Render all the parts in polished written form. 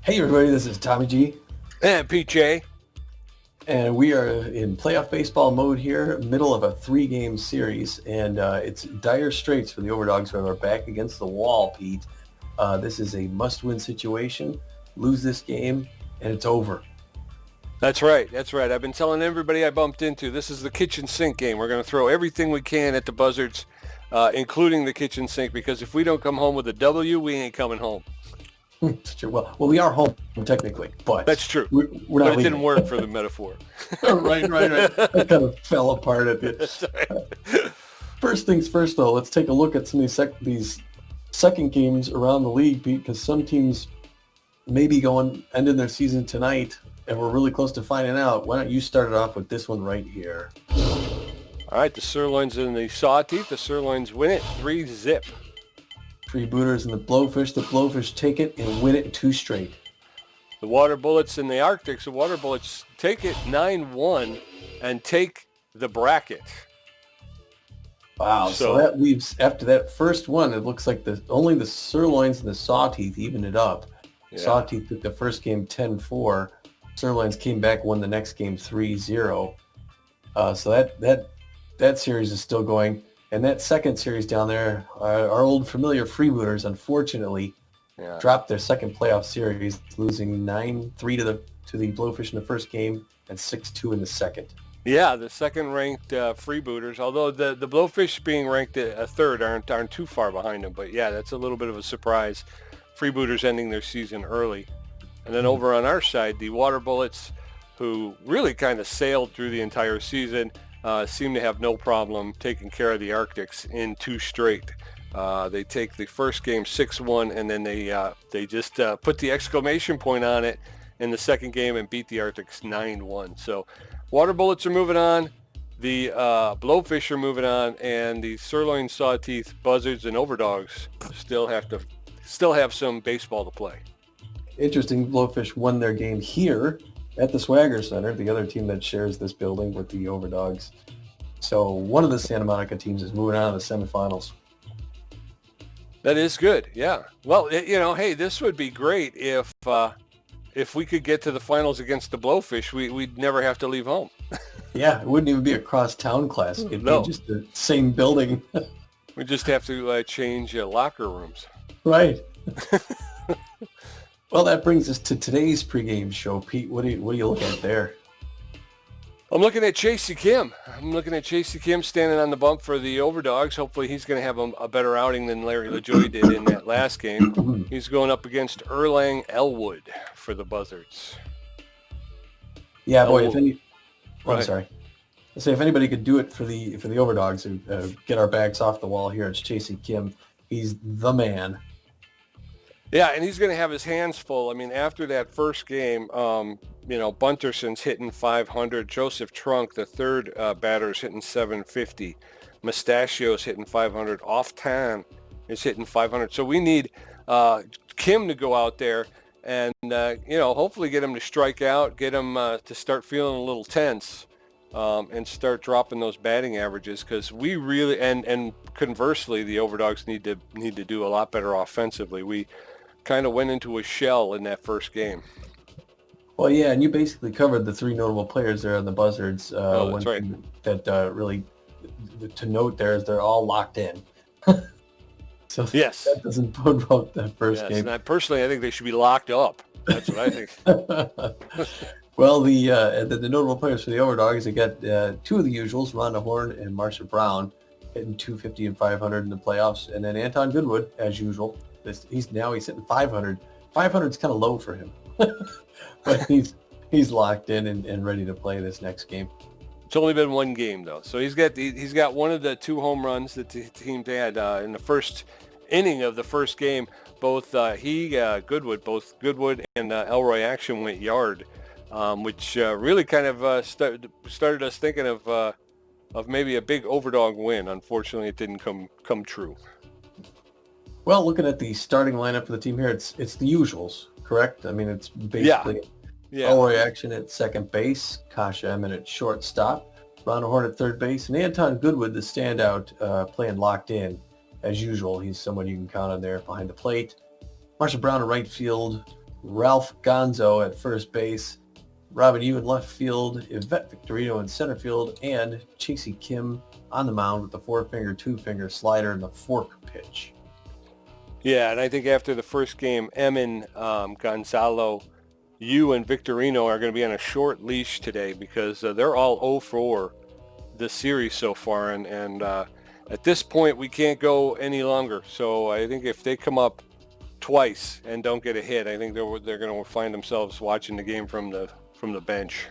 Hey everybody, this is Tommy G, And PJ. and we are in playoff baseball mode here, middle of a 3-game series, and it's dire straits for the Overdogs who are back against the wall, Pete. This is a must-win situation. Lose this game, and it's over. That's right. I've been telling everybody I bumped into, this is the kitchen sink game. We're going to throw everything we can at the Buzzards, including the kitchen sink, because if we don't come home with a W, we ain't coming home. Well, we are home technically, but That's true. We're not but it leaving. didn't work for the metaphor. right. That kind of fell apart a bit. Right. First things first, though, let's take a look at some of these second games around the league, Pete, because some teams may be ending their season tonight, and we're really close to finding out. Why don't you start it off with this one right here? All right, the Sirloins and the Sawteeth. The Sirloins win it 3-0. Freebooters and the Blowfish. The Blowfish take it and win it 2 straight. The Water Bullets and the Arctics. The Water Bullets take it 9-1 and take the bracket. Wow, so that leaves, after that first one, it looks like only the Sirloins and the Sawteeth even it up. Yeah. Sawteeth took the first game 10-4. Sirloins came back, won the next game 3-0. So that series is still going. And that second series down there, our old familiar Freebooters, unfortunately, dropped their second playoff series, losing 9-3 to the Blowfish in the first game and 6-2 in the second. Yeah, the second-ranked Freebooters, although the Blowfish being ranked a third aren't too far behind them. But yeah, that's a little bit of a surprise. Freebooters ending their season early. And then over on our side, the Water Bullets, who really kind of sailed through the entire season, seem to have no problem taking care of the Arctics in 2 straight. They take the first game 6-1, and then they just put the exclamation point on it in the second game and beat the Arctics 9-1. So Water Bullets are moving on, the Blowfish are moving on, and the Sirloin, Sawteeth, Buzzards, and Overdogs still have some baseball to play. Interesting, Blowfish won their game here at the Swagger Center, the other team that shares this building with the Overdogs. So one of the Santa Monica teams is moving on to the semifinals. That is good, yeah. Well, hey, this would be great if we could get to the finals against the Blowfish. We'd never have to leave home. Yeah, it wouldn't even be a cross-town classic. It'd be just the same building. We just have to change locker rooms. Right. Well, that brings us to today's pregame show. Pete, what do you look at there? I'm looking at Chasey Kim standing on the bump for the Overdogs. Hopefully he's going to have a better outing than Larry LaJoy did in that last game. He's going up against Erlang Elwood for the Buzzards. Yeah, boy, I'm sorry. I'll say if anybody could do it for the Overdogs and get our backs off the wall here, it's Chasey Kim. He's the man. Yeah, and he's going to have his hands full. I mean, after that first game, Bunterson's hitting 500. Joseph Trunk, the third batter, is hitting 750. Mustachio's hitting 500. Off-Tan is hitting 500. So we need Kim to go out there and, hopefully get him to strike out, get him to start feeling a little tense and start dropping those batting averages, because we really, and conversely, the Overdogs need to do a lot better offensively. We kind of went into a shell in that first game. Well, yeah, and you basically covered the 3 notable players there on the Buzzards. That's right. That really, to note there, is they're all locked in. So yes, that doesn't bode well that first game. And personally, I think they should be locked up. That's what I think. Well, the notable players for the Overdogs, they got 2 of the usuals, Rhonda Horn and Marsha Brown, hitting 250 and 500 in the playoffs. And then Anton Goodwood, as usual, he's hitting 500. 500 is kind of low for him. But he's locked in and ready to play this next game. It's only been 1 game, though. So he's got one of the 2 home runs that the team had in the first inning of the first game. Both Goodwood and Elroy Action went yard, which really kind of started us thinking of maybe a big Overdog win. Unfortunately, it didn't come true. Well, looking at the starting lineup for the team here, it's the usuals, correct? I mean, it's basically Elroy Action at second base, Kasha Emmett at shortstop, Rhonda Horn at third base, and Anton Goodwood, the standout, playing locked in. As usual, he's someone you can count on there behind the plate. Marsha Brown in right field, Ralph Gonzo at first base, Robin Yu in left field, Yvette Victorino in center field, and Chasey Kim on the mound with the 4-finger, 2-finger slider and the fork pitch. Yeah, and I think after the first game, Emin, Gonzalo, Yu, and Victorino are going to be on a short leash today because they're all 0-4 this series so far, and at this point we can't go any longer. So I think if they come up twice and don't get a hit, I think they're going to find themselves watching the game from the bench.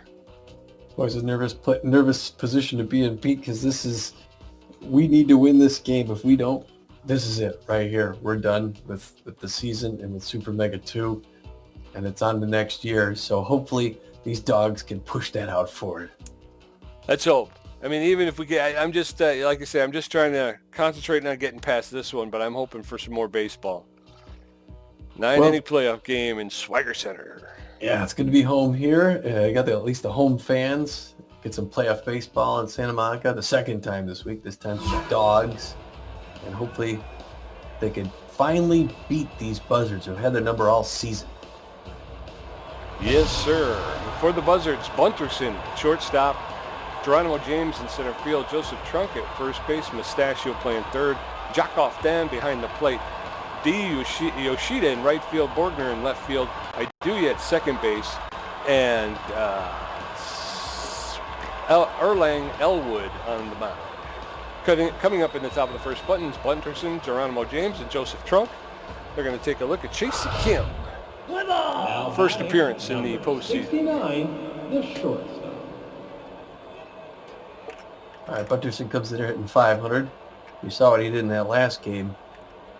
Always a nervous position to be in, Pete, because we need to win this game. If we don't, this is it right here. We're done with the season and with Super Mega 2, and it's on to next year. So hopefully these dogs can push that out forward. Let's hope. I mean, even if we get, I'm just, like I say, I'm just trying to concentrate on getting past this one, but I'm hoping for some more baseball. 9-inning playoff game in Swagger Center. Yeah, it's going to be home here. You got at least the home fans. Get some playoff baseball in Santa Monica the second time this week, this time for the Dogs. And hopefully they can finally beat these Buzzards who've had their number all season. Yes, sir. For the Buzzards, Bunterson, shortstop. Geronimo James in center field. Joseph Trunk at first base. Mustachio playing third. Jakoff Dan behind the plate. D. Yoshida in right field. Borgner in left field. Iduya at second base. And Erlang Elwood on the mound. Coming up in the top of the first buttons, Bunterson, Geronimo James, and Joseph Trunk. They're going to take a look at Chasey Kim. First appearance in the postseason. 69, the shortstop. All right, Bunterson comes in here hitting 500. You saw what he did in that last game.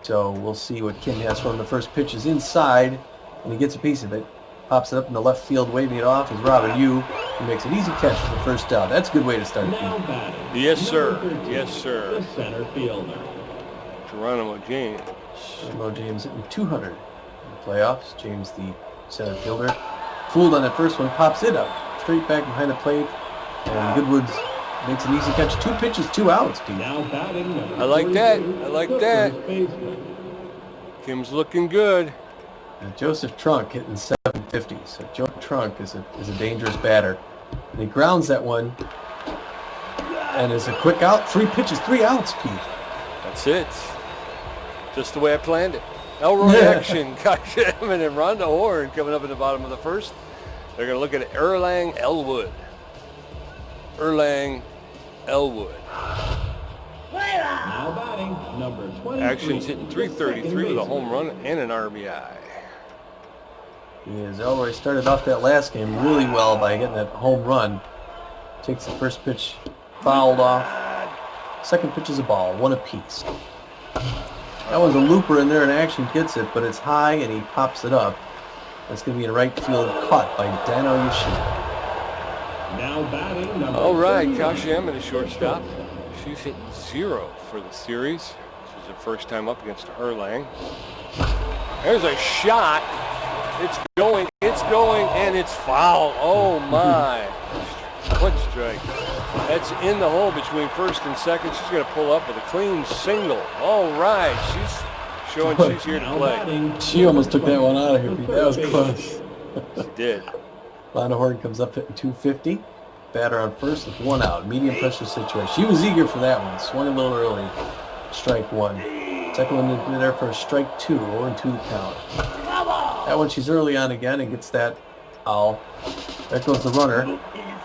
So we'll see what Kim has for him. The first pitch is inside, and he gets a piece of it. Pops it up in the left field, waving it off is Robin Yu. He makes an easy catch for the first down. That's a good way to start. Now batting. Yes, sir. 13, Yes, sir. The center fielder. Geronimo James. Geronimo James hitting 200 in the playoffs. James, the center fielder. Fooled on that first one, pops it up. Straight back behind the plate. And Goodwoods makes an easy catch. 2 pitches, 2 outs, Pete. Now batting. I like that. I like that. First baseman. Kim's looking good. And Joseph Trunk hitting 750. So Joe Trunk is a dangerous batter. And he grounds that one. And it's a quick out. 3 pitches, 3 outs, Pete. That's it. Just the way I planned it. Elroy action. Gosh, Emin and Rhonda Horn coming up in the bottom of the first. They're going to look at Erlang Elwood. Erlang Elwood. Now batting. Number 23. Action's hitting 333 with a home run and an RBI. Yes, Elroy started off that last game really well by getting that home run. Takes the first pitch, fouled off. Second pitch is a ball, 1 apiece. That was a looper in there, and Action gets it, but it's high and he pops it up. That's going to be in right field, caught by Dano Yoshida. Now batting. Number All right, 39. Kashi Emin, a shortstop. She's hitting 0 for the series. This is her first time up against Erlang. There's a shot. It's going, and it's foul. Oh, my. One strike. That's in the hole between first and second. She's going to pull up with a clean single. All right. She's showing she's here to Now play. batting. She almost took that one out of here, Pete. That was close. She did. Rhonda Horn comes up hitting 250. Batter on first with 1 out. Medium pressure situation. She was eager for that one. Swung a little early. Strike 1. Second one in there for a strike 2. 0-2 count. That one she's early on again and gets that foul. There goes the runner.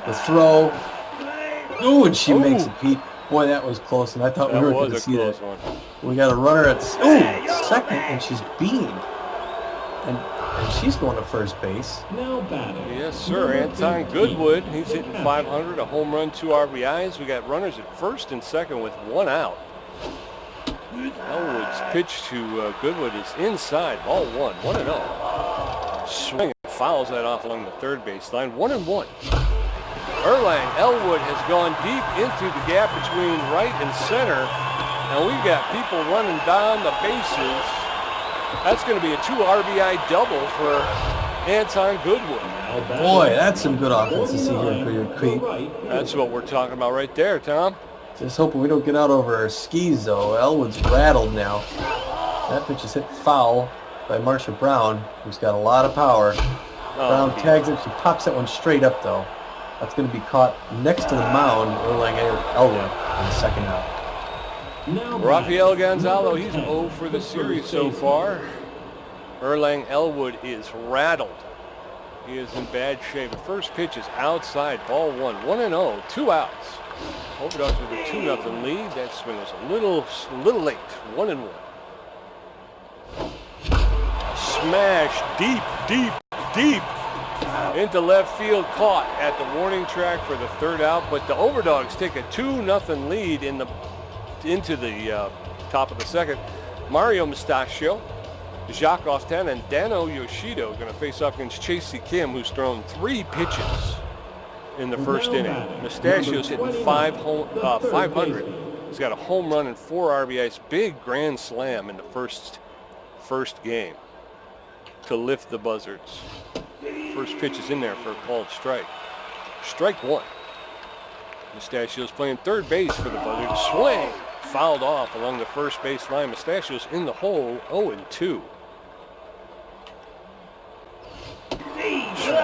The throw. Ooh, and she makes it, Pete. Boy, that was close, and I thought we That weren't going to was a see close that. one. We got a runner at second, and she's beamed. And she's going to first base. Now batting. Yes, sir. Anton Goodwood. He's hitting 500, a home run, 2 RBIs. We got runners at first and second with 1 out. Elwood's pitch to Goodwood is inside. Ball 1, 1-0. Swing and fouls that off along the third baseline. 1-1. Erlang Elwood has gone deep into the gap between right and center. And we've got people running down the bases. That's going to be a 2 RBI double for Anton Goodwood. Now batting. Boy, that's some good offense to see here, Pete. That's what we're talking about right there, Tom. Just hoping we don't get out over our skis, though. Elwood's rattled now. That pitch is hit foul. by Marsha Brown, who's got a lot of power. Brown tags it. She pops that one straight up, though. That's going to be caught next to the mound, Erlang Elwood in the second out. Rafael Gonzalo, he's 0 for the series so far. Erlang Elwood is rattled. He is in bad shape. The first pitch is outside, ball 1, 1-0, 2 outs. Overdogs with a 2-0 lead. That swing was a little late, 1-1. Smash deep into left field, caught at the warning track for the third out. But the Overdogs take a 2-0 lead into the top of the second. Mario Mustachio, Jacques Often, and Dano Yoshido going to face off against Chasey Kim, who's thrown 3 pitches in the first inning. Mustachio's hitting 500. He's got a home run and 4 RBIs. Big grand slam in the first game to lift the Buzzards. First pitch is in there for a called strike. Strike 1. Mustachio's playing third base for the Buzzards. Swing fouled off along the first base line. Mustachio's in the hole, 0-2.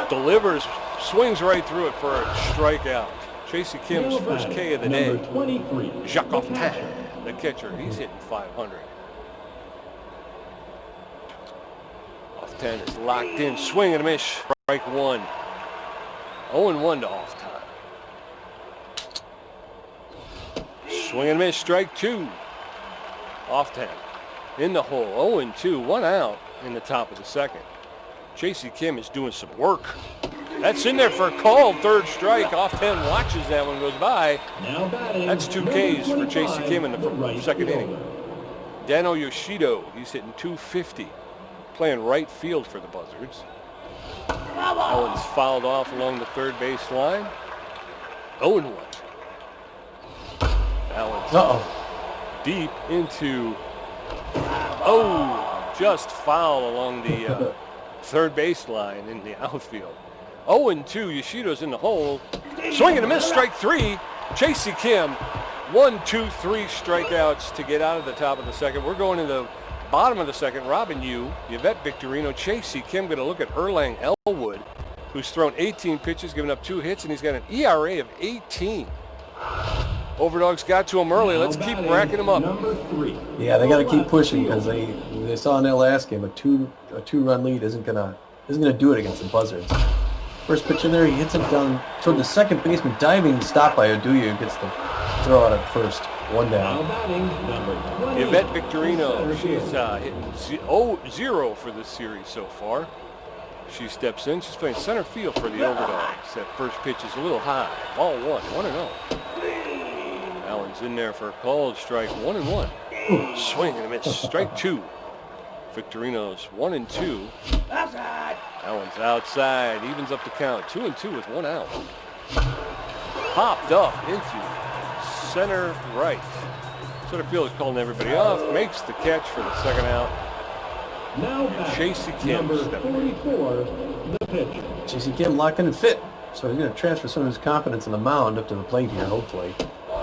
Delivers, swings right through it for a strikeout. Chasey Kim's first K of the day. Jacques Often, the catcher, he's hitting 500. Often is locked in, swing and a miss, strike 1. 0-1 to Often. Swing and miss, strike 2. Often in the hole, 0-2, 1 out in the top of the second. Chasey Kim is doing some work. That's in there for a called third strike. Often watches that one goes by. That's 2 Ks for Chasey Kim in the second inning. Dano Yoshido, he's hitting 250, playing right field for the Buzzards. That one's fouled off along the third base line. 0-1. That one's deep into, just foul along the third base line in the outfield. 0-2, Yoshido's in the hole. Swing and a miss, strike 3. Chasey Kim, 1, 2, 3 strikeouts to get out of the top of the second. We're going to the bottom of the second. Robin Yu, Yvette Victorino, Chasey Kim going to look at Erlang Elwood, who's thrown 18 pitches, given up 2 hits, and he's got an ERA of 18. Overdogs got to him early. Let's keep racking them up. Yeah, they got to keep pushing because they saw in that last game a two-run lead isn't gonna do it against the Buzzards. First pitch in there, he hits it down toward the second baseman, diving, stopped by Oduya, who gets the throw out at first. 1 down. Yvette Victorino, she's hitting 0 for this series so far. She steps in. She's playing center field for the Overdogs. That first pitch is a litlittle high. Ball 1, 1-0. Allen's in there for a called strike, 1-1. Swing and a miss, strike 2. Victorino's 1-2. That one's outside, evens up the count, 2-2 with 1 out. Popped up into center right. Center field is calling everybody off, makes the catch for the second out. And Chasey Kim stepping in. Chasey Kim locked in and fit. So he's going to transfer some of his confidence in the mound up to the plate here, hopefully.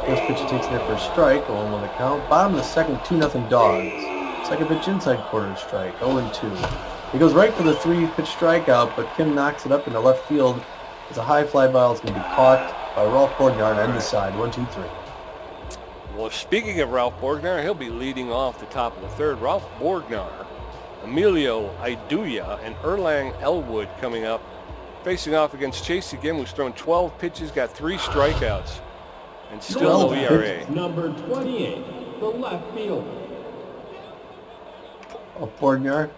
First pitch he takes there for a strike, 0-1 the count. Bottom of the second, 2-0 Dogs. Second pitch inside quarter strike, 0-2. He goes right for the 3-pitch strikeout, but Kim knocks it up into left field. It's a high fly ball. It's going to be caught by Ralph Borgnar on the side, 1-2-3. Well, speaking of Ralph Borgnar, he'll be leading off the top of the third. Ralph Borgnar, Emilio Iduya, and Erlang Elwood coming up, facing off against Chasey Kim, who's thrown 12 pitches, got 3 strikeouts, and still no ERA. Number 28, the left fielder. Borgnar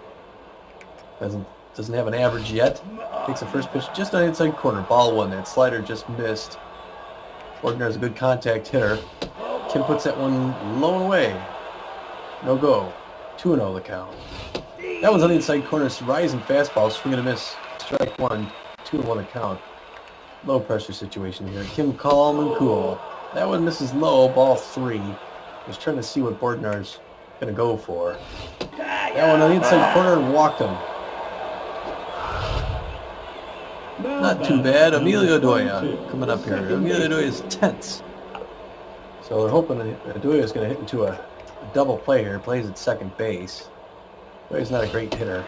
doesn't have an average yet. Takes the first pitch just on the inside corner, ball 1. That slider just missed. Borgnar's a good contact hitter. Kim puts that one low and away. No go. 2-0 the count. That one's on the inside corner. It's rising fastball, swing and a miss. Strike 1. 2-1 the count. Low pressure situation here. Kim calm and cool. That one misses low, ball 3. Just trying to see what Borgnar's going to go for. That one on the inside corner and walked him. Not too bad. Emilio Iduya coming up here. Emilio Iduya is tense. So we're hoping Iduya is going to hit into a double play here. Plays at second base. But he's not a great hitter.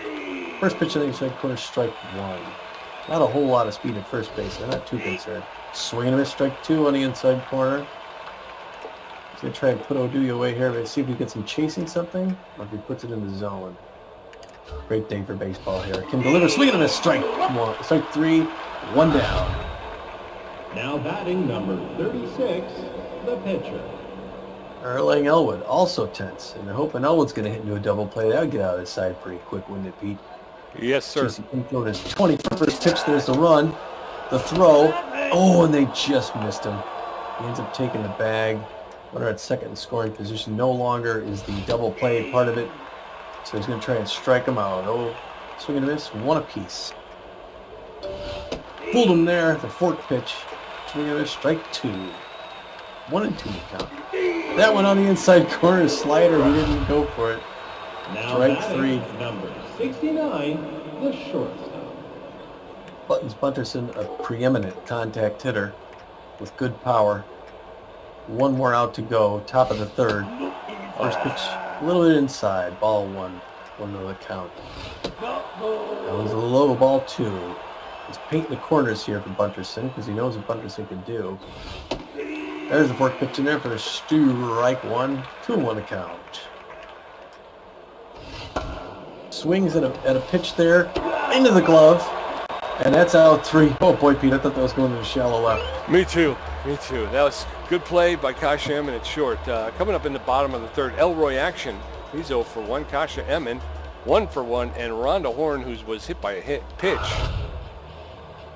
First pitch on the inside corner, strike one. Not a whole lot of speed at first base. I'm not too concerned. Swing and a miss, strike two on the inside corner. He's going to try and put Oduya away here, but see if he gets him chasing something, or if he puts it in the zone. Great day for baseball here. Can deliver, swing and a miss, strike one, strike three, one down. Now batting number 36, the pitcher. Erlang Elwood, also tense. And they're hoping Elwood's going to hit into a double play. That would get out of his side pretty quick, wouldn't it, Pete? Yes, sir. Throwing his 21st pitch. There's the run. The throw. Oh, and they just missed him. He ends up taking the bag. Runner at second in scoring position. No longer is the double play part of it. So he's going to try and strike him out. Oh, swing and a miss. One apiece. Fooled him there. The fourth pitch. Swing and a miss. Strike two. 1-2 count. That one on the inside corner slider. He didn't go for it. Now Strike batting three. number 69, the shortstop. Buttons Bunterson, a preeminent contact hitter with good power. One more out to go. Top of the third. First pitch a little bit inside. Ball one. 1-0 the count. That was a low, ball two. He's painting the corners here for Bunterson because he knows what Bunterson can do. There's the fourth pitch in there for the strike one. 2-1 the count. Swings at a pitch there into the glove, and that's out three. Oh boy, Pete, I thought that was going to the shallow left. Me too. That was good play by Kasha Emin at short. Coming up in the bottom of the third, Elroy Action. He's 0 for 1. Kasha Emin, 1 for 1, and Rhonda Horn, who was hit by a pitch.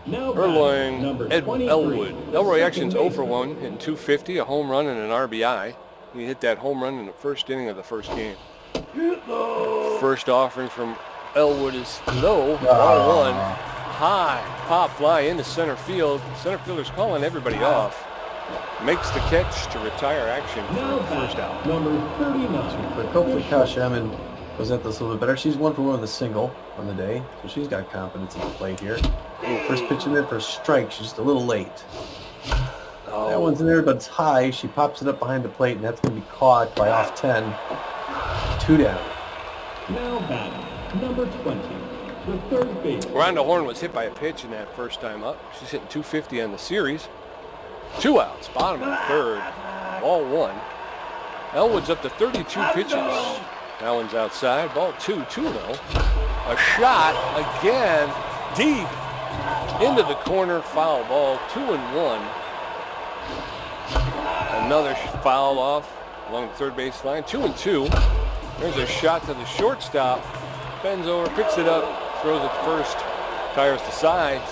Now Erlang Elwood. Elroy Action's 0 for 1, hitting 250, a home run and an RBI. He hit that home run in the first inning of the first game. First offering from Elwood is low, ball one. High pop fly into center field. Center fielder's calling everybody off. Makes the catch to retire Action for the first out. Number 39. But hopefully Kasha Emin was at this a little bit better. She's 1 for 1 with a single on the day, so she's got confidence in the plate here. First pitch in there for a strike. She's just a little late. Oh. That one's in there, but it's high. She pops it up behind the plate, and that's going to be caught by off 10. 2 down. Now batting number 20, the third base. Rhonda Horn was hit by a pitch in that first time up. She's hitting 250 on the series. 2 outs, bottom of the third. Ball one. Elwood's up to 32 pitches. That one's outside. Ball 2-0. A shot again, deep into the corner. Foul ball. 2-1. Another foul off along the third base line. 2-2. There's a shot to the shortstop. Bends over, picks it up, throws it to first. Tires to sides.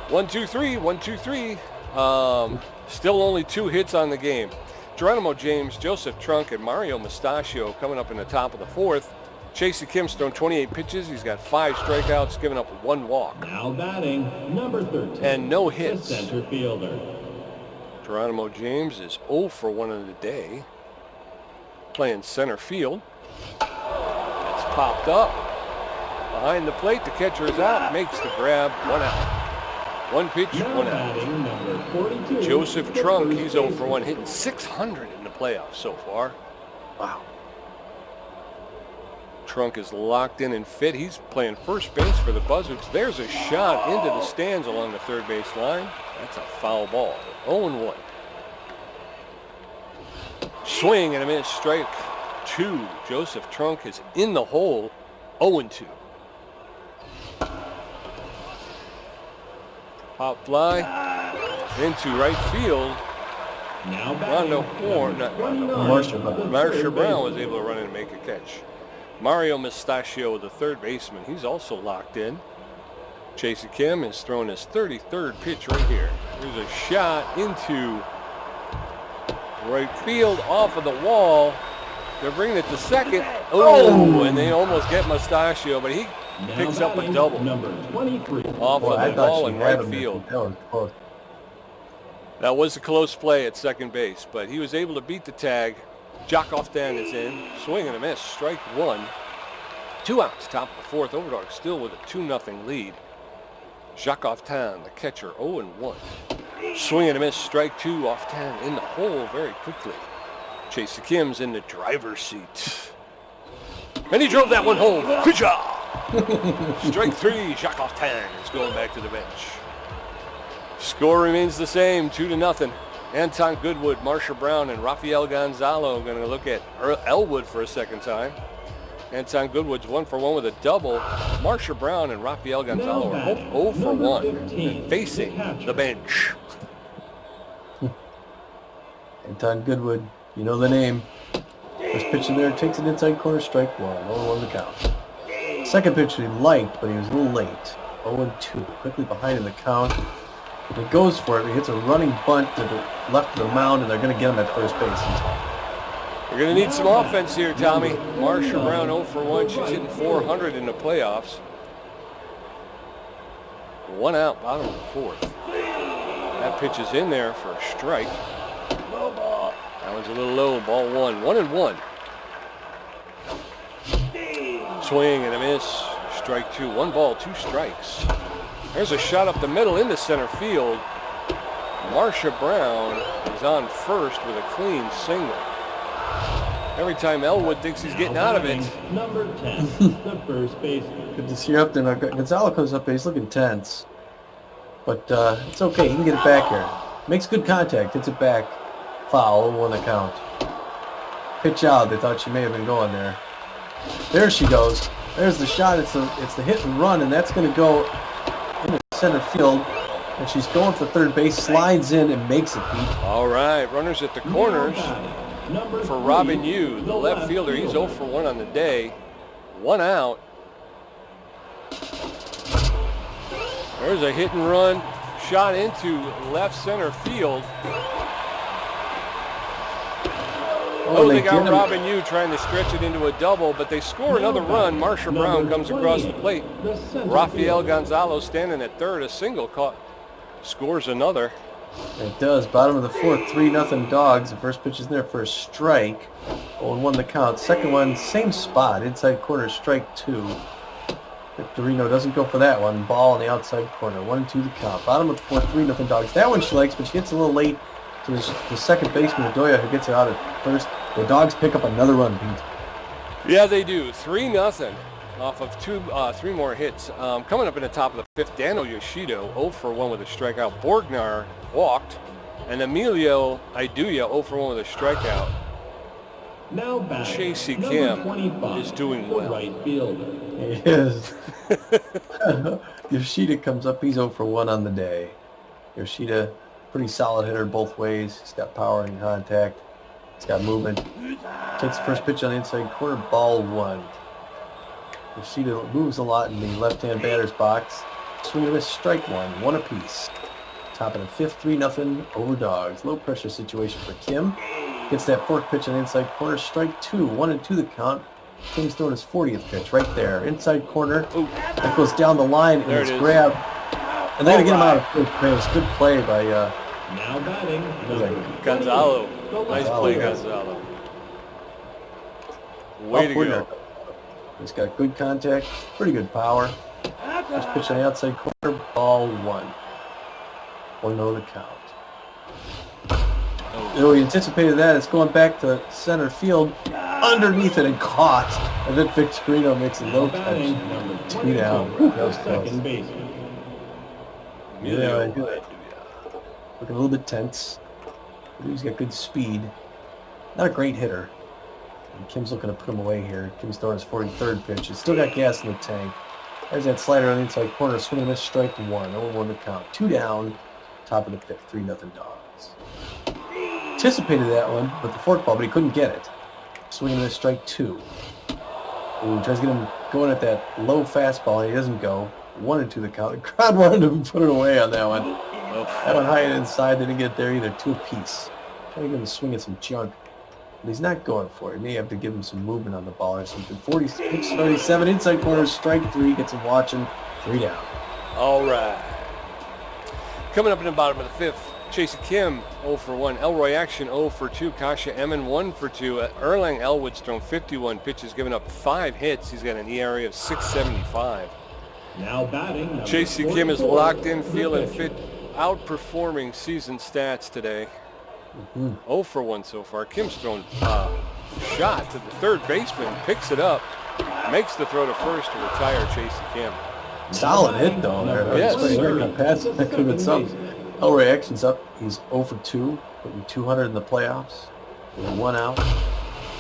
1-2-3. 1-2-3. Still only 2 hits on the game. Geronimo James, Joseph Trunk, and Mario Mustachio coming up in the top of the fourth. Chasey Kim's thrown 28 pitches. He's got 5 strikeouts, giving up 1 walk. Now batting number 13. And no hits. The center fielder. Geronimo James is 0 for 1 of the day. Playing center field. It's popped up. Behind the plate, the catcher is out. Makes the grab. 1 out. 1 pitch, 1 out. 42, Joseph Trunk, he's 0 for 1, hitting 600 in the playoffs so far. Wow. Trunk is locked in and fit. He's playing first base for the Buzzards. There's a shot into the stands along the third base line. That's a foul ball. 0-1. Swing and a miss, strike 2. Joseph Trunk is in the hole. 0-2. Pop fly into right field. Now Rondo Horn, Marsha Brown was able to run in and make a catch. Mario Mustachio, the third baseman, he's also locked in. Chasey Kim is throwing his 33rd pitch right here. There's a shot into right field off of the wall. They're bringing it to second. Oh, and they almost get Mustachio, but he picks up a double. Number 23. Off of the ball in right field. That was a close play at second base, but he was able to beat the tag. Jock Oftan is in. Swing and a miss. Strike 1. 2 outs. Top of the fourth. Overdogs still with a 2-0 lead. Jacques Oftan, the catcher, 0-1. Swing and a miss. Strike 2. Oftan in the hole very quickly. Chasey Kim's in the driver's seat. And he drove that one home. Good job. Strike 3, Jacques Martin is going back to the bench. Score remains the same, 2-0. Anton Goodwood, Marsha Brown, and Rafael Gonzalo going to look at Elwood for a second time. Anton Goodwood's 1 for 1 with a double. Marsha Brown and Rafael Gonzalo are both 0 for 1 and facing the bench. Anton Goodwood, you know the name. First pitch in there, takes it inside corner, strike 1. 0-1 the count. Second pitch he liked, but he was a little late. 0-2, quickly behind in the count. He goes for it. He hits a running bunt to the left of the mound, and they're going to get him at first base. You're going to need some offense here, Tommy. Marsha Brown 0 for 1. She's hitting 400 in the playoffs. 1 out, bottom of the 4th. That pitch is in there for a strike. That one's a little low. Ball 1. 1-1. Swing and a miss. Strike 2. 1 ball, 2 strikes. There's a shot up the middle into center field. Marsha Brown is on first with a clean single. Every time Elwood thinks he's getting out of it. Number 10, the first baseman. Good to see you up there. Gonzalo comes up there. He's looking tense. But it's okay. He can get it back here. Makes good contact. Hits it back. Foul. 0-1 the count. Pitch out. They thought she may have been going there. There she goes. There's the shot. It's the hit and run, and that's going to go into center field. And she's going for third base. Slides in and makes it, Pete. All right. Runners at the corners. For Robin Yu, the left fielder, he's 0 for 1 on the day. 1 out. There's a hit and run shot into left center field. Oh, they got Robin Yu trying to stretch it into a double, but they score another run. Marsha Brown comes across the plate. Rafael Gonzalo standing at third, a single caught. Scores another. It does. Bottom of the 4th, 3-0 Dogs. The first pitch is there for a strike. 0-1 the count. Second one, same spot. Inside corner, strike 2. Victorino doesn't go for that one. Ball on the outside corner. 1-2 the count. Bottom of the 4th, 3-0 Dogs. That one she likes, but she gets a little late to the second baseman, Adoya, who gets it out at first. The Dogs pick up another run, Pete. Yeah, they do. 3-0. Off of 3 more hits. Coming up in the top of the 5th, Dano Yoshido 0 for 1 with a strikeout. Borgnar walked, and Emilio Iduya 0 for 1 with a strikeout. Now back. Chasey number Kim 25, is doing the well. right fielder. He is. Yoshida comes up. He's 0 for 1 on the day. Yoshida, pretty solid hitter both ways. He's got power and contact. He's got movement. Takes the first pitch on the inside corner. Ball 1. Yoshida moves a lot in the left-hand batter's box. Swing and a miss, strike 1. 1 apiece. Top of the 5th, 3-0 Overdogs. Low pressure situation for Kim. Gets that 4th pitch on the inside corner. Strike 2. 1-2 the count. Kim's throwing his 40th pitch right there. Inside corner. Ooh. That goes down the line and it's grabbed. And they're going to get him out of first base. Good play by now batting Gonzalo. Nice play, Gonzalo. Way to go. He's got good contact, pretty good power. First pitch on the outside corner, ball 1. 1-0 the count. We anticipated that. It's going back to center field, underneath it and caught. And then Victorino makes a low catch. 2 down. That was close. Yeah, looking a little bit tense. He's got good speed. Not a great hitter. And Kim's looking to put him away here. Kim's throwing his 43rd pitch. He's still got gas in the tank. There's that slider on the inside corner. Swing and a miss, strike 1. 0-1 the count. 2 down. Top of the 5th. 3-0 Dogs. Anticipated that one with the forkball, but he couldn't get it. Swing and a miss, strike 2. Ooh, tries to get him going at that low fastball, and he doesn't go. 1-2 the count. The crowd wanted to put it away on that one. That one high and inside. They didn't get there either. 2 apiece. Trying to get him to swing at some junk. But he's not going for it. He may have to give him some movement on the ball or something. 46, 37, inside corner, strike 3. Gets him watching. 3 down. All right. Coming up in the bottom of the 5th, Chasey Kim 0 for 1. Elroy Action 0 for 2. Kasha Emmon 1 for 2. Erlang Elwood's thrown 51 pitches, giving up 5 hits. He's got an ERA of 6.75. Now batting. Chasey Kim is locked in, feeling fit, outperforming season stats today. 0 for 1 so far. Kim's thrown a shot to the third baseman, picks it up. Makes the throw to first to retire Chasey Kim. Solid hit, though. There. Yes. Pass. That could have been something. Elroy Action's up. He's 0 for 2, putting 200 in the playoffs. With 1 out.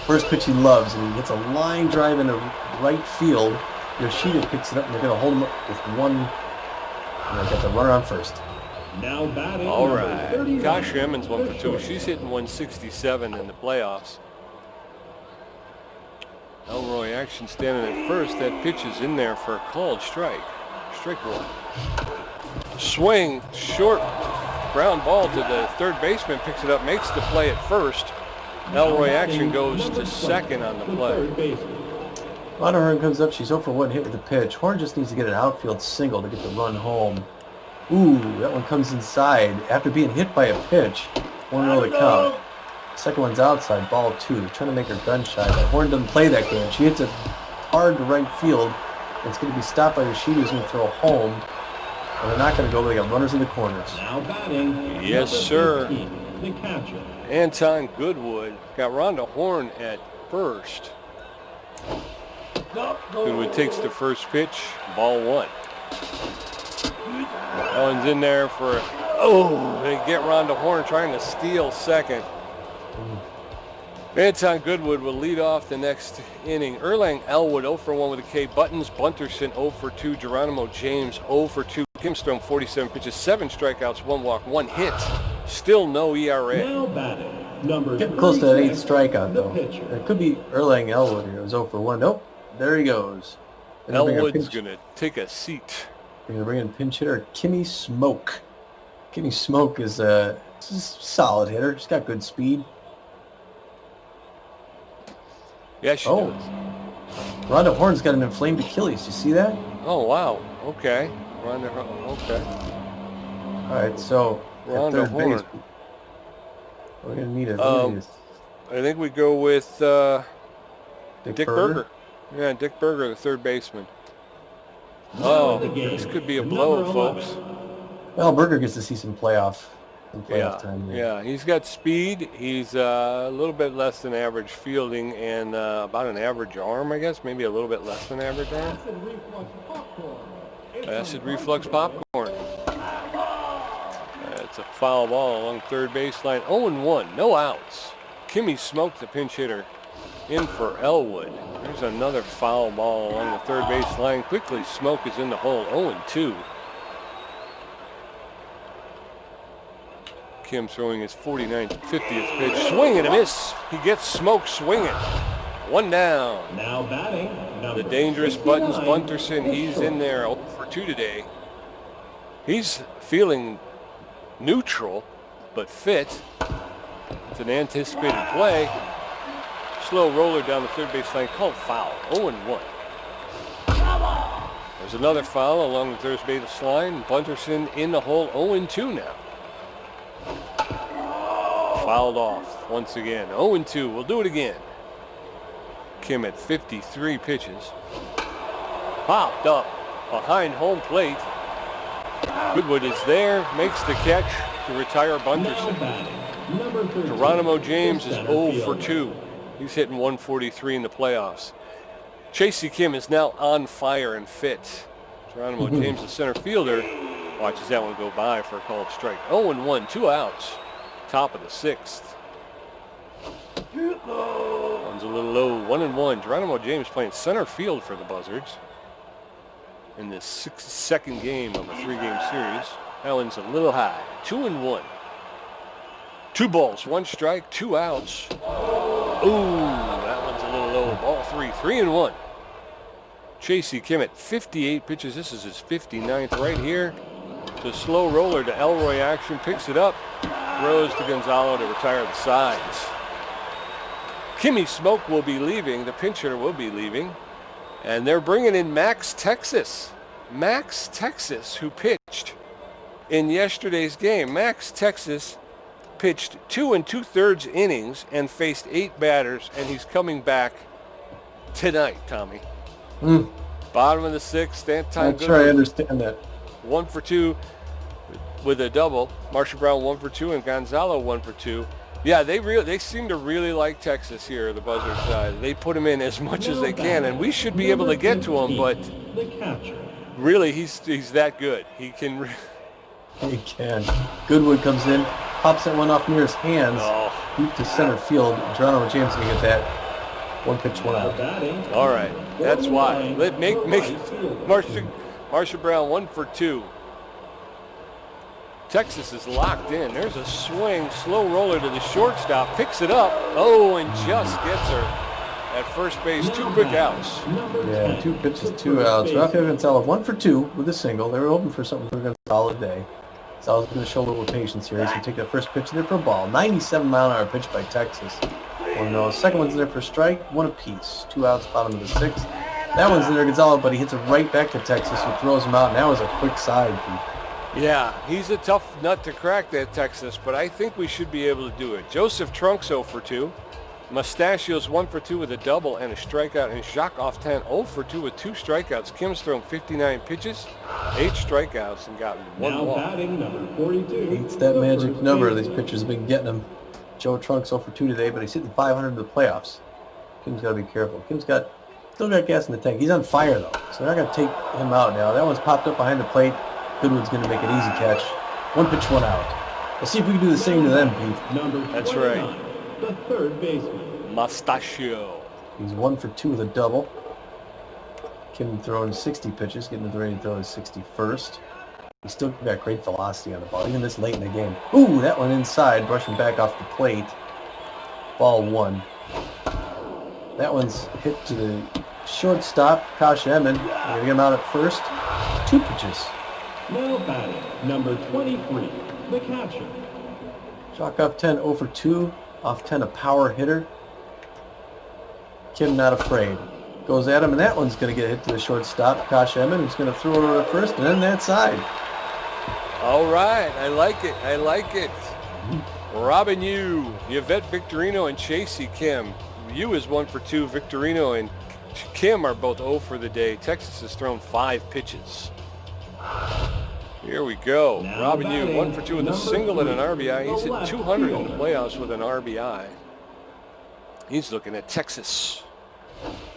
First pitch he loves, and he hits a line drive into right field. Yoshida picks it up, and they're going to hold him up with 1. And they got the runner on first. Now batting. All right. Kasha Emmons 1 for 2. She's hitting 167 in the playoffs. Elroy Action standing at first. That pitch is in there for a called strike. Strike 1. Swing, short, ground ball to the third baseman. Picks it up, makes the play at first. Elroy Action goes to second on the play. Lana Horn comes up. She's 0 for 1 hit with the pitch. Horn just needs to get an outfield single to get the run home. Ooh, that one comes inside after being hit by a pitch. 1-0 to count. Second one's outside, ball 2. They're trying to make her gun shy, but Horn doesn't play that game. She hits it hard to right field. It's going to be stopped by Yoshida, who's going to throw home. And they're not going to go. They got runners in the corners. Now batting. Yes, sir. 15, the catcher. Anton Goodwood got Rhonda Horn at first. Goodwood takes the first pitch, ball 1. That one's in there for, they get Rhonda Horn trying to steal second. Anton Goodwood will lead off the next inning. Erlang Elwood 0 for 1 with a K. Buttons Bunterson 0 for 2. Geronimo James 0 for 2. Kim Stone 47 pitches, 7 strikeouts, 1 walk, 1 hit. Still no ERA. Now batting. Number Getting close to that 8th strikeout, the though. pitcher. It could be Erlang Elwood here. It was 0 for 1. Nope. There he goes. Elwood's going to take a seat. They're going to bring in pinch hitter Kimmy Smoke. Kimmy Smoke is a solid hitter. She's got good speed. Yeah, she Oh. does. Rhonda Horn's got an inflamed Achilles. You see that? Oh, wow. Okay. Rhonda Horn. Okay. All right, so at Rhonda third Horn. base, we're going to need a I think we go with Dick Berger. Berger. Yeah, Dick Berger, the third baseman. Oh, this could be a blow, folks. Well, Berger gets to see some playoff time. Yeah, he's got speed. He's a little bit less than average fielding and about an average arm, I guess. Maybe a little bit less than average arm. Acid reflux popcorn. It's a foul ball along third baseline. 0-1, no outs. Kimmy Smoke, the pinch hitter, in for Elwood. There's another foul ball along the third baseline. Quickly, Smoke is in the hole. 0-2. Kim throwing his 49th, 50th pitch. Swing and a miss. He gets Smoke swinging. 1 down. Now batting. The dangerous Buttons Bunterson, he's in there 0 for 2 today. He's feeling neutral, but fit. It's an anticipated play. Slow roller down the third baseline, called foul. 0-1. There's another foul along the third baseline. Bunterson in the hole, 0-2 now. Fouled off once again. 0-2. We'll do it again. Kim at 53 pitches. Popped up behind home plate. Goodwood is there, makes the catch to retire Bunterson. Geronimo James is 0 for 2. He's hitting 143 in the playoffs. Chasey Kim is now on fire and fit. Geronimo James, the center fielder, watches that one go by for a called strike. 0-1, 2 outs. Top of the 6th. One's a little low. 1-1. Geronimo James playing center field for the Buzzards in this second game of a 3-game series. That one's a little high. 2-1. 2 balls, 1 strike, 2 outs. Ooh, that one's a little low. Ball 3. 3-1. Chasey Kim at 58 pitches. This is his 59th right here. It's a slow roller to Elroy Action. Picks it up. Throws to Gonzalo to retire the sides. Kimmy Smoke will be leaving. The pinch hitter will be leaving. And they're bringing in Max Texas. Max Texas, who pitched in yesterday's game. Max Texas pitched 2 2/3 innings and faced 8 batters, and he's coming back tonight, Tommy. Bottom of the 6th, I'm sure I understand that. 1 for 2 with a double. Marcia Brown 1 for 2 and Gonzalo 1 for 2. Yeah, they seem to really like Texas here, the Buzzards side. They put him in as much as they can, and we should be able to get to him, but really, he's that good. He can... He can. Goodwood comes in, pops that one off near his hands, deep to center field. Geronimo James can get that. One pitch, one out. All right, that's why. Make Marsha Brown 1 for 2. Texas is locked in. There's a swing, slow roller to the shortstop, picks it up, and just gets her at first base. 2 quick outs. Yeah, 2 pitches, 2 outs. Rafael Gonzalez 1 for 2 with a single. They were hoping for something for Gonzalez today. Gonzalez going to show a little patience here. He's going to take that first pitch there for a ball. 97-mile-an-hour pitch by Texas. 1-0. Second one's there for a strike. 1 apiece. 2 outs, bottom of the 6th. That one's there, Gonzalez, but he hits it right back to Texas, who throws him out. And that was a quick side, Pete. Yeah, he's a tough nut to crack, that Texas, but I think we should be able to do it. Joseph Trunks 0 for 2. Mustachios 1 for 2 with a double and a strikeout. And Jacques Often 0 for 2 with 2 strikeouts. Kim's thrown 59 pitches, 8 strikeouts, and gotten 1 walk. It's that magic number these pitchers have been getting him. Joe Trunks 0 for 2 today, but he's hitting 500 in the playoffs. Kim's got to be careful. Kim's still got gas in the tank. He's on fire, though, so they're not going to take him out now. That one's popped up behind the plate. Goodwood's going to make an easy catch. 1 pitch, 1 out. Let's see if we can do the same to them, Pete. That's right. The third baseman. Mustachio. He's 1 for 2 with a double. Kim throwing 60 pitches, getting ready to throw his 61st. He's still got great velocity on the ball, even this late in the game. Ooh, that one inside, brushing back off the plate. Ball 1. That one's hit to the shortstop, Kasha Emmon. We're going to get him out at first. 2 pitches. Now batting, number 23, the catcher. Chalk off 10, 0 for 2. Off 10, a power hitter. Kim not afraid. Goes at him, and that one's going to get hit to the shortstop, Kasha Emmon, who's going to throw it over to first, and then that side. All right, I like it. I like it. Robin Yu, Yvette Victorino, and Chasey Kim. Yu is 1 for 2. Victorino and Kim are both 0 for the day. Texas has thrown 5 pitches. Here we go. Now Robin Yu, batting, 1 for 2 with a single and an RBI. He's hit 200 in the playoffs with an RBI. He's looking at Texas.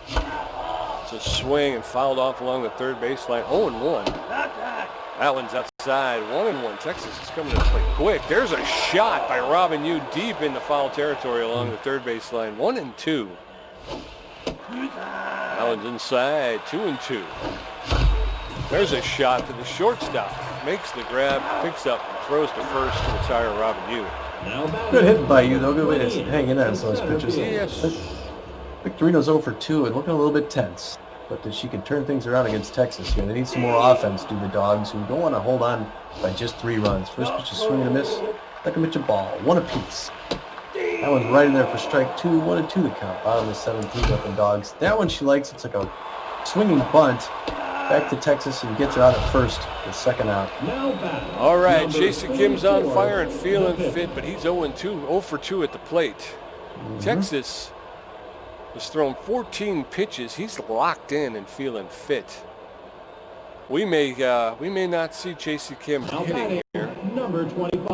It's a swing and fouled off along the third baseline. 0-1. That one's outside. 1-1. Texas is coming to play quick. There's a shot by Robin Yu deep into foul territory along the third baseline. 1-2. That one's inside. 2-2. There's a shot to the shortstop. Makes the grab, picks up, and throws to first to retire Robin Yu. Good hit by you, though. Good way to hang in on those pitches. Yes. Victorino's 0 for 2 and looking a little bit tense. But that she can turn things around against Texas here. They need some more offense, do the Dogs, who don't want to hold on by just 3 runs. First pitch is swing and a miss. Second pitch a ball. 1 apiece. That one's right in there for strike 2. 1-2 the count. Bottom of the 7th, up the Dogs. That one she likes. It's like a swinging bunt. Back to Texas and gets her out at first. The second out. All right, Jason Kim's on fire and feeling fit, but he's 0-2, 0 for 2 at the plate. Texas has thrown 14 pitches. He's locked in and feeling fit. We may not see Chasey Kim hitting here. Number 25.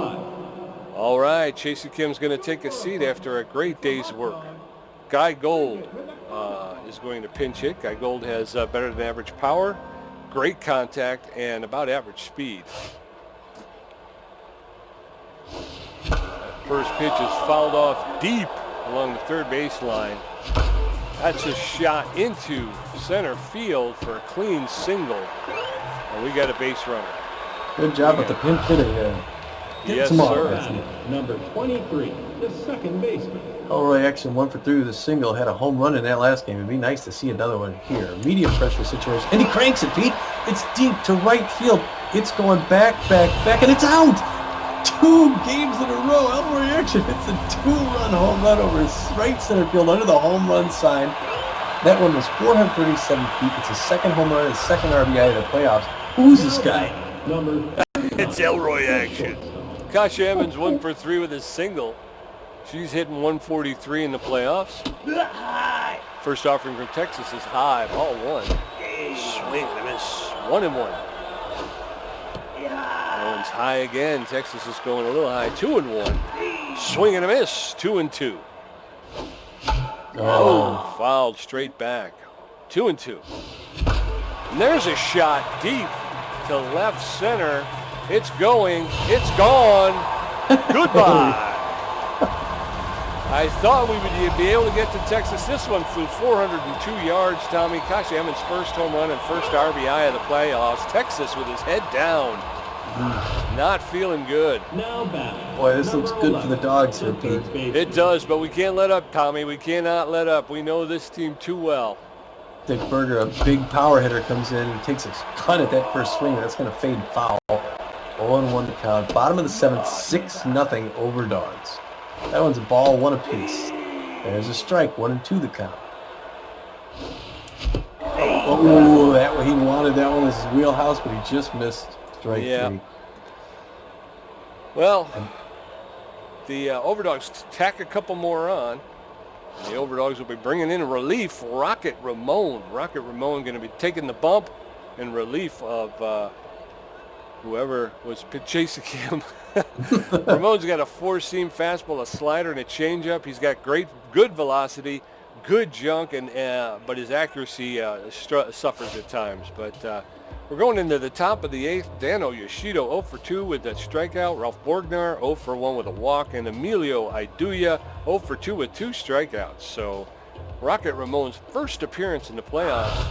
All right, Chasey Kim's going to take a seat after a great day's work. Guy Gold is going to pinch hit. Guy Gold has better than average power, great contact, and about average speed. That first pitch is fouled off deep along the third baseline. That's a shot into center field for a clean single. And we got a base runner. Good job with the pinch hitting there. Yes, sir. Number 23, the second baseman. Elroy Exon 1 for 3 with a single. Had a home run in that last game. It'd be nice to see another one here. Medium pressure situation. And he cranks it, Pete. It's deep to right field. It's going back, and it's out! 2 games in a row. Elroy Exon hits a 2-run home run over right center field under the home run sign. That one was 437 feet. It's his second home run, his second RBI of the playoffs. Who's this guy? It's Elroy Action. Kasha Emmons 1 for 3 with a single. She's hitting 143 in the playoffs. First offering from Texas is high. Ball 1. Swing and a miss. 1-1. That one's high again. Texas is going a little high. 2-1. Swing and a miss. 2-2. Oh. Fouled straight back. 2-2. And there's a shot deep to left center. It's going. It's gone. Goodbye. I thought we would be able to get to Texas. This one flew 402 yards, Tommy. Kashi Emmons' first home run and first RBI of the playoffs. Texas with his head down. Not feeling good. Boy, this looks good for the Dogs here, Pete. It does, but we can't let up, Tommy. We cannot let up. We know this team too well. Dick Berger, a big power hitter, comes in and takes a cut at that first swing. That's going to fade foul. 0-1 to count. Bottom of the 7th, 6-0 Overdogs. That one's a ball, 1 apiece. There's a strike, 1-2 the count. Oh, that one, he wanted that one as his wheelhouse, but he just missed strike 3. Well, the Overdogs tack a couple more on. The Overdogs will be bringing in relief, Rocket Ramon. Rocket Ramon going to be taking the bump in relief of whoever was chasing him. Ramon's got a 4-seam fastball, a slider, and a changeup. He's got good velocity, good junk, and but his accuracy suffers at times. But we're going into the top of the 8th. Dano Yoshido 0 for 2 with a strikeout. Ralph Borgnar 0 for 1 with a walk. And Emilio Iduya 0 for 2 with 2 strikeouts. So Rocket Ramon's first appearance in the playoffs.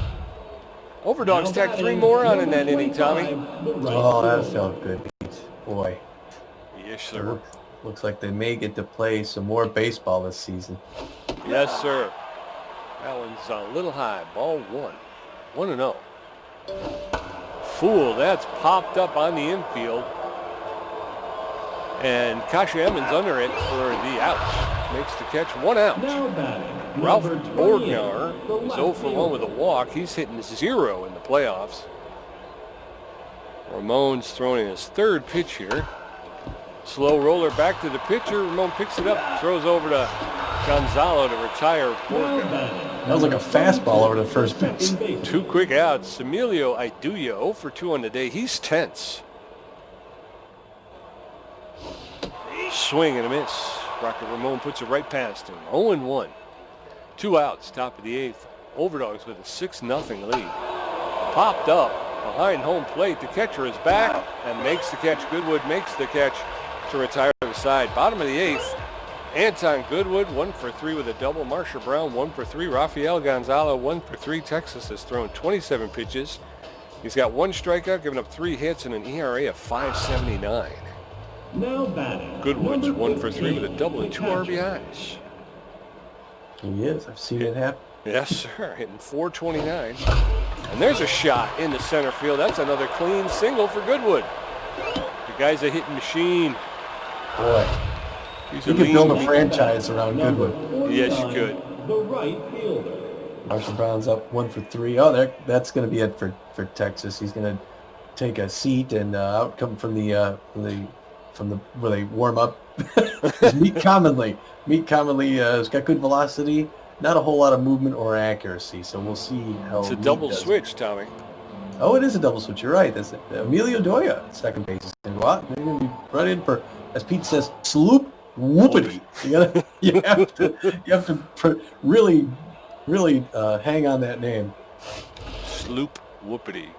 Overdogs tacked 3 more on in that inning, Tommy. Oh, that felt good, boy. Yes, sir. Looks like they may get to play some more baseball this season. Yes, sir. That one's a little high. Ball 1. 1-0. Fool, that's popped up on the infield. And Kashi Emmons under it for the out. Makes the catch, 1 out. Ralph Borgnar is 0 for 1 with a walk. He's hitting 0 in the playoffs. Ramon's throwing his 3rd pitch here. Slow roller back to the pitcher. Ramon picks it up, throws over to Gonzalo to retire Borgnar. That was like a fastball over the first pitch. 2 quick outs. Emilio Iduya 0 for 2 on the day. He's tense. Swing and a miss. Rocket Ramon puts it right past him. 0-1. 2 outs, top of the 8th. Overdogs with a 6-0 lead. Popped up behind home plate. The catcher is back and makes the catch. Goodwood makes the catch to retire to the side. Bottom of the 8th. Anton Goodwood, 1 for 3 with a double. Marsha Brown, 1 for 3. Rafael Gonzalo, 1 for 3. Texas has thrown 27 pitches. He's got 1 strikeout, giving up 3 hits and an ERA of 5.79. Now batting. Goodwood's 1 for 3 with a double and 2 RBIs. He is. I've seen it happen. Yes, sir. Hitting .429. And there's a shot in the center field. That's another clean single for Goodwood. The guy's a hitting machine. Boy. You could build a franchise around Goodwood. Yes, you could. The right fielder. Marshall Brown's up 1 for 3. Oh, that's going to be it for Texas. He's going to take a seat and out come from the where they warm up. Meet Commonly. Has got good velocity. Not a whole lot of movement or accuracy. So we'll see how. It's a double switch, Tommy. Oh, it is a double switch. You're right. That's Emilio Doya, second base, is going to go out. They're going to be right in for, as Pete says, sloop. Whoopity! You have to really hang on that name. Sloop Whoopity.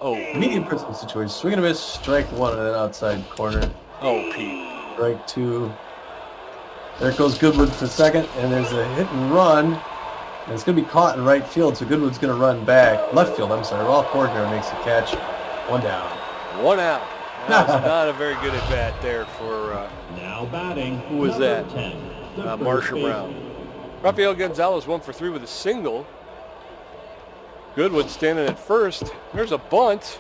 Oh, medium principal situation. Swing and a miss. Strike 1 on that outside corner. Oh, Pete. Strike 2. There goes Goodwood for second, and there's a hit and run. And it's going to be caught in right field, so Goodwood's going to run back. Left field, I'm sorry. Ralph Borgnar makes the catch. 1 down. 1 out. That's not a very good at bat there for. Now batting. Who was that? Marsha Brown. Rafael Gonzalez 1 for 3 with a single. Goodwood standing at first. There's a bunt.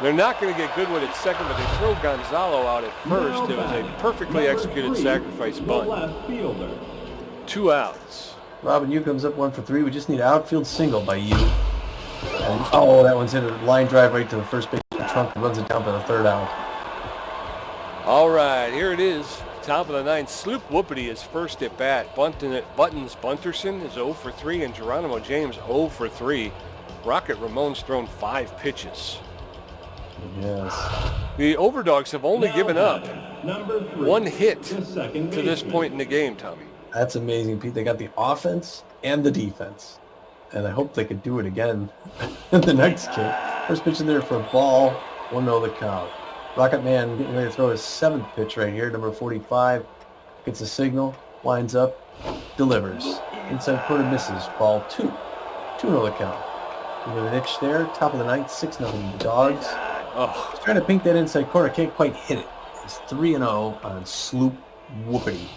They're not going to get Goodwood at second, but they throw Gonzalo out at first. It was a perfectly executed sacrifice bunt. 2 outs. Robin Yu comes up 1 for 3. We just need an outfield single by Yu. And, that one's hit a line drive right to the first base trunk and runs it down for the 3rd out. All right, here it is. Top of the 9th. Sloop Whoopity is first at bat. Buttons Bunterson is 0 for 3, and Geronimo James 0 for 3. Rocket Ramon's thrown 5 pitches. Yes. The Overdogs have only Now given up batting, number 3, 1 hit the second to this baseman. point in the game, Tommy. That's amazing, Pete. They got the offense and the defense. And I hope they could do it again in the next game. First pitch in there for a ball. 1-0 the count. Rocket Man getting ready to throw his 7th pitch right here. Number 45. Gets a signal. Lines up. Delivers. Inside corner misses. Ball 2. 2-0 the count. With an itch there. Top of the ninth. 6-0 the Dogs. Oh, He's trying to pink that inside corner. Can't quite hit it. It's 3-0 on Sloop Whoopity.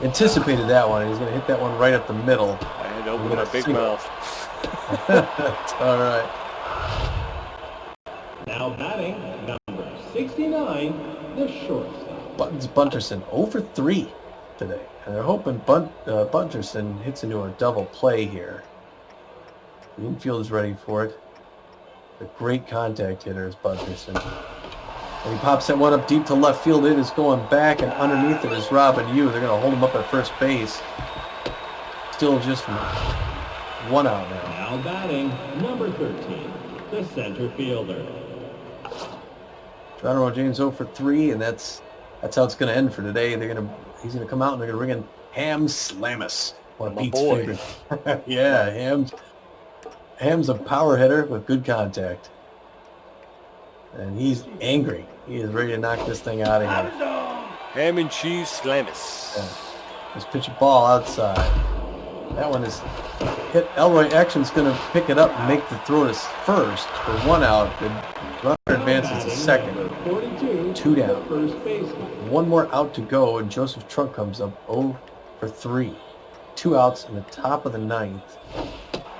Anticipated that one. He's going to hit that one right up the middle. I had to open my big mouth. That's all right. Now batting, number 69, the shortstop. Buttons Bunterson 0 for 3 today. And they're hoping Bunterson hits into a double play here. The infield is ready for it. A great contact hitter is Bunterson. And he pops that one up deep to left field. It is going back, and underneath it is Robin Yu. They're going to hold him up at first base. Still just 1 out now. Now batting, number 13, the center fielder. Geronimo James 0 for 3, and that's how it's going to end for today. He's going to come out and they're going to bring in Ham Slamus, one of My Pete's boy. favorite. Yeah, Ham's a power hitter with good contact. And he's angry. He is ready to knock this thing out of here. Ham and cheese Slamus. Yeah. Just pitch a ball outside. That one is hit. Elroy Action's going to pick it up and make the throw to first for 1 out. The runner advances to second. 42, 2 down. first baseman. 1 more out to go, and Joseph Trunk comes up 0 for 3. 2 outs in the top of the ninth.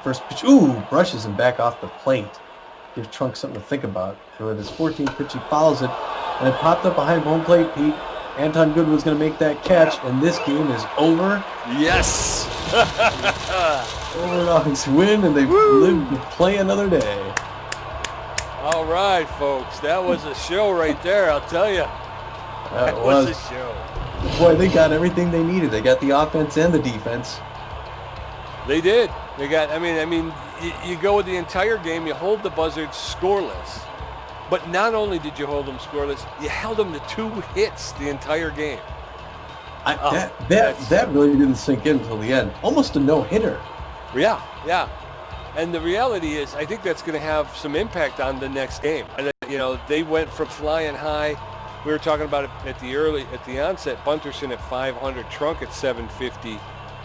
First pitch, brushes him back off the plate. Gives Trunk something to think about. And with his 14th pitch, he follows it, and it popped up behind home plate, Pete. Anton Goodwin's going to make that catch, and this game is over. Yes! Overdogs win, and they've lived to play another day. All right, folks. That was a show right there, I'll tell you. That was was a show. Boy, they got everything they needed. They got the offense and the defense. They did. They got, I mean, you go with the entire game, you hold the Buzzards scoreless. But not only did you hold them scoreless, you held them to 2 hits the entire game. That really didn't sink in until the end. Almost a no-hitter. Yeah. And the reality is, I think that's going to have some impact on the next game. And, they went from flying high. We were talking about it at the onset. Bunterson at 500, Trunk at 750,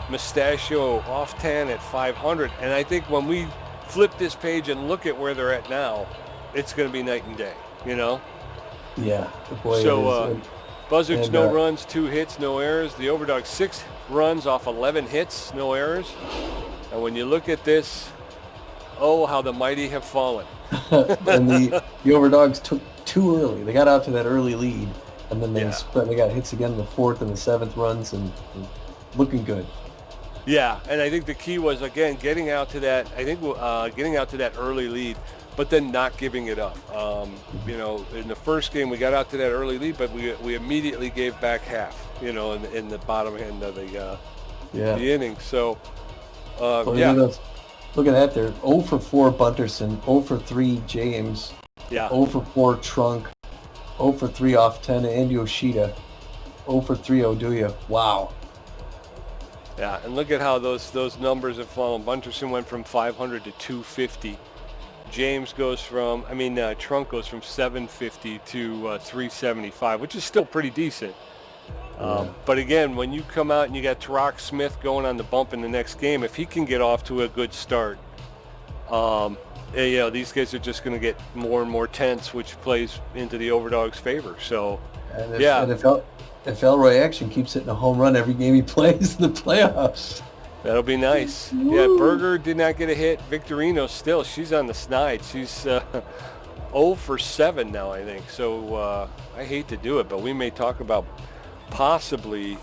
Mustachio off 10 at 500. And I think when we flip this page and look at where they're at now, it's going to be night and day, Yeah. Boy, So Buzzards, no runs, 2 hits, no errors. The Overdogs, 6 runs off 11 hits, no errors. And when you look at this, oh, how the mighty have fallen. and the Overdogs took too early. They got out to that early lead, and then they spread. They got hits again in the 4th and the 7th runs, and looking good. Yeah, and I think the key was, again, getting out to that early lead, but then not giving it up. In the first game, we got out to that early lead, but we immediately gave back half, in the bottom end of the inning. So, Look at that there. 0 for 4 Bunterson, 0 for 3 James, 0 for 4 Trunk, 0 for 3 off 10 and Yoshida, 0 for 3 Oduya. Wow. Yeah, and look at how those numbers have fallen. Bunterson went from 500 to 250. James goes from, Trunk goes from 750 to 375, which is still pretty decent. But again, when you come out and you got Tarak Smith going on the bump in the next game, if he can get off to a good start, these guys are just going to get more and more tense, which plays into the Overdogs' favor. So, and if Elroy Action keeps hitting a home run every game he plays in the playoffs, that'll be nice. Woo. Yeah, Berger did not get a hit. Victorino still, she's on the snide. She's 0 for 7 now, I think. So I hate to do it, but we may talk about possibly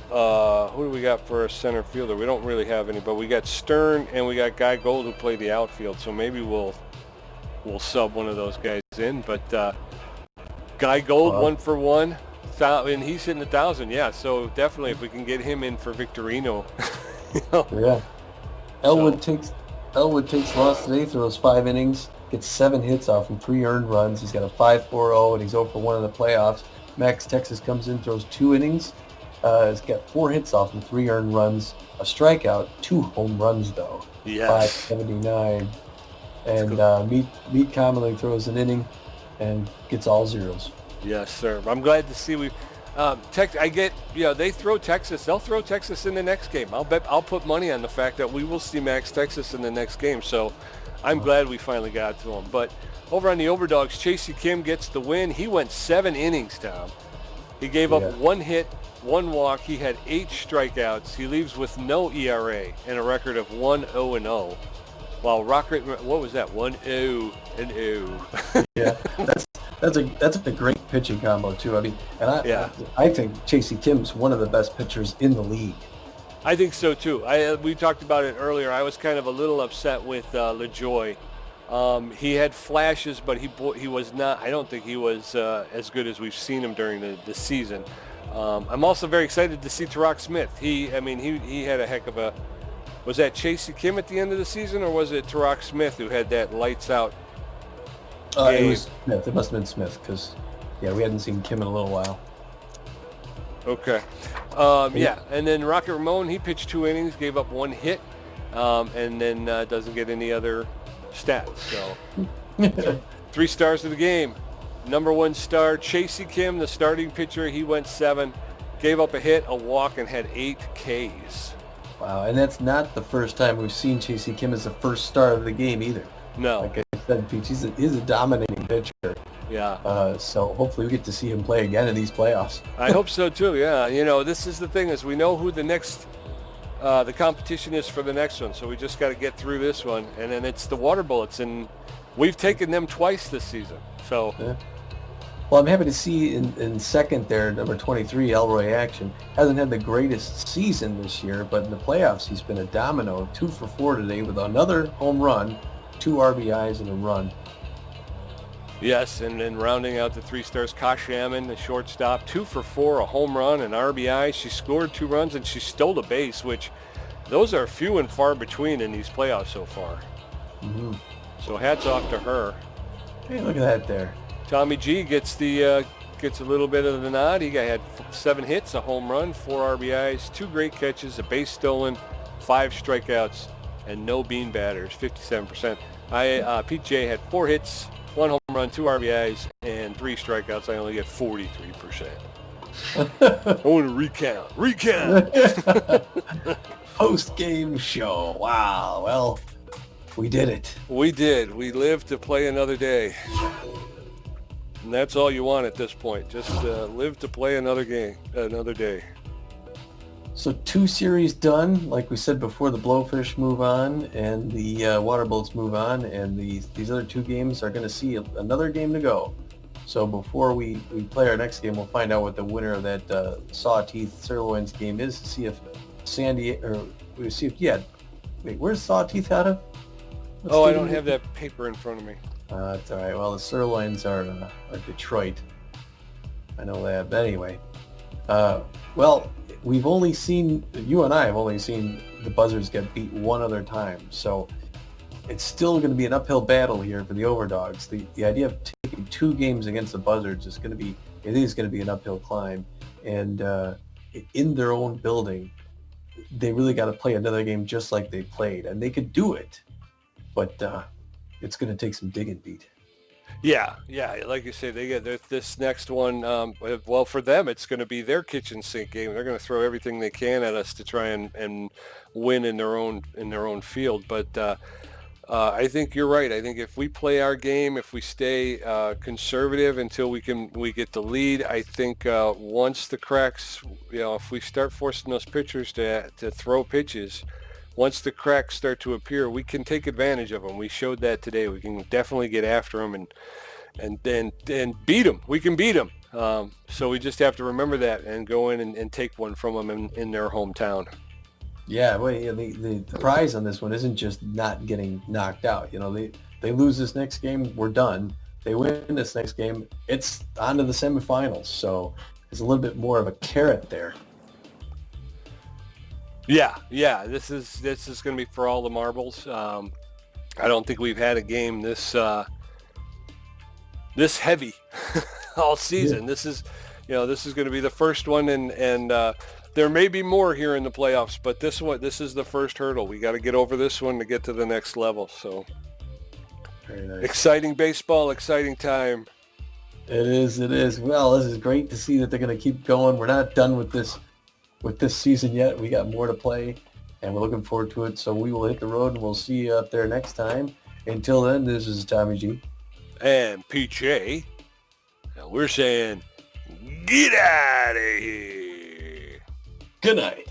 who do we got for a center fielder? We don't really have any, but we got Stern and we got Guy Gold who play the outfield. So maybe we'll sub one of those guys in. But Guy Gold 1 for 1, and he's hitting 1,000. Yeah, so definitely if we can get him in for Victorino. Yeah. Elwood takes loss today, throws 5 innings, gets 7 hits off from 3 earned runs. He's got a 5.40, and he's 0 for 1 in the playoffs. Max Texas comes in, throws 2 innings. He's got 4 hits off from 3 earned runs, a strikeout, 2 home runs though. Yes. 579. And Meat commonly throws an inning and gets all zeros. Yes, sir. I'm glad to see they throw Texas. They'll throw Texas in the next game. I'll put money on the fact that we will see Max Texas in the next game. So I'm glad we finally got to him. But over on the Overdogs, Chasey Kim gets the win. He went 7 innings, Tom. He gave up 1 hit, 1 walk. He had 8 strikeouts. He leaves with no ERA and a record of 1-0-0. While Rocket, what was that? 1-0-0. Yeah, that's a great pitching combo too. I mean, and I think Chasey Kim's one of the best pitchers in the league. I think so too. We talked about it earlier. I was kind of a little upset with LaJoy. He had flashes, but he was not. I don't think he was as good as we've seen him during the season. I'm also very excited to see Tarak Smith. He had a heck of a. Was that Chasey Kim at the end of the season, or was it Tarak Smith who had that lights out? It was Smith. It must have been Smith because, we hadn't seen Kim in a little while. Okay. And then Rocket Ramon, he pitched 2 innings, gave up 1 hit, and then doesn't get any other stats. So 3 stars of the game. Number 1 star, Chasey Kim, the starting pitcher. He went 7, gave up a hit, a walk, and had 8 Ks. Wow, and that's not the first time we've seen Chasey Kim as the first star of the game either. No. Like I said, Peach, he's a dominating pitcher. Yeah. So hopefully we get to see him play again in these playoffs. I hope so too, yeah. This is the thing is we know who the next, the competition is for the next one, so we just got to get through this one. And then it's the Water Bullets, and we've taken them twice this season. So. Yeah. Well, I'm happy to see in second there, number 23, Elroy Action. Hasn't had the greatest season this year, but in the playoffs he's been a domino. 2 for 4 today with another home run, 2 RBIs and a run. Yes, and then rounding out the 3 stars, Kosh Ammon, the shortstop, 2 for 4, a home run, an RBI. She scored 2 runs and she stole a base, which those are few and far between in these playoffs so far. Mm-hmm. So hats off to her. Hey, look at that there. Tommy G gets a little bit of the nod. He had 7 hits, a home run, 4 RBIs, 2 great catches, a base stolen, 5 strikeouts, and no bean batters, 57%. Pete J had 4 hits, 1 home run, 2 RBIs, and 3 strikeouts. I only get 43%. I want to recount. Post-game show. Wow. Well, we did it. We did. We lived to play another day. And that's all you want at this point. Just live to play another day. So 2 series done. Like we said before, the Blowfish move on and the Water Bullets move on. And these other 2 games are going to see another game to go. So before we play our next game, we'll find out what the winner of that Sawteeth Sirloins game is to see if wait, where's Sawteeth out of? I don't have that paper in front of me. That's all right. Well, the Sirloins are Detroit. I know that. But anyway, we've only seen, you and I have only seen the Buzzards get beat 1 other time. So it's still going to be an uphill battle here for the Overdogs. The idea of taking 2 games against the Buzzards is going to be an uphill climb. And in their own building, they really got to play another game just like they played. And they could do it. But it's going to take some digging, Pete. Yeah. Like you say, they get this next one. Well, for them, it's going to be their kitchen sink game. They're going to throw everything they can at us to try and win in their own field. But I think you're right. I think if we play our game, if we stay conservative until we get the lead, I think once the cracks, if we start forcing those pitchers to throw pitches. Once the cracks start to appear, we can take advantage of them. We showed that today. We can definitely get after them and beat them. We can beat them. So we just have to remember that and go in and take one from them in their hometown. Yeah, well, the prize on this one isn't just not getting knocked out. They lose this next game, we're done. They win this next game, it's on to the semifinals. So there's a little bit more of a carrot there. Yeah. This is going to be for all the marbles. I don't think we've had a game this this heavy all season. This is going to be the first one, and there may be more here in the playoffs, but this is the first hurdle. We got to get over this one to get to the next level. So very nice. Exciting baseball, exciting time. It is. Well, this is great to see that they're going to keep going. We're not done with this season yet. We got more to play, and we're looking forward to it. So we will hit the road, and we'll see you up there next time. Until then, this is Tommy G. And PJ. And we're saying, get out of here. Good night.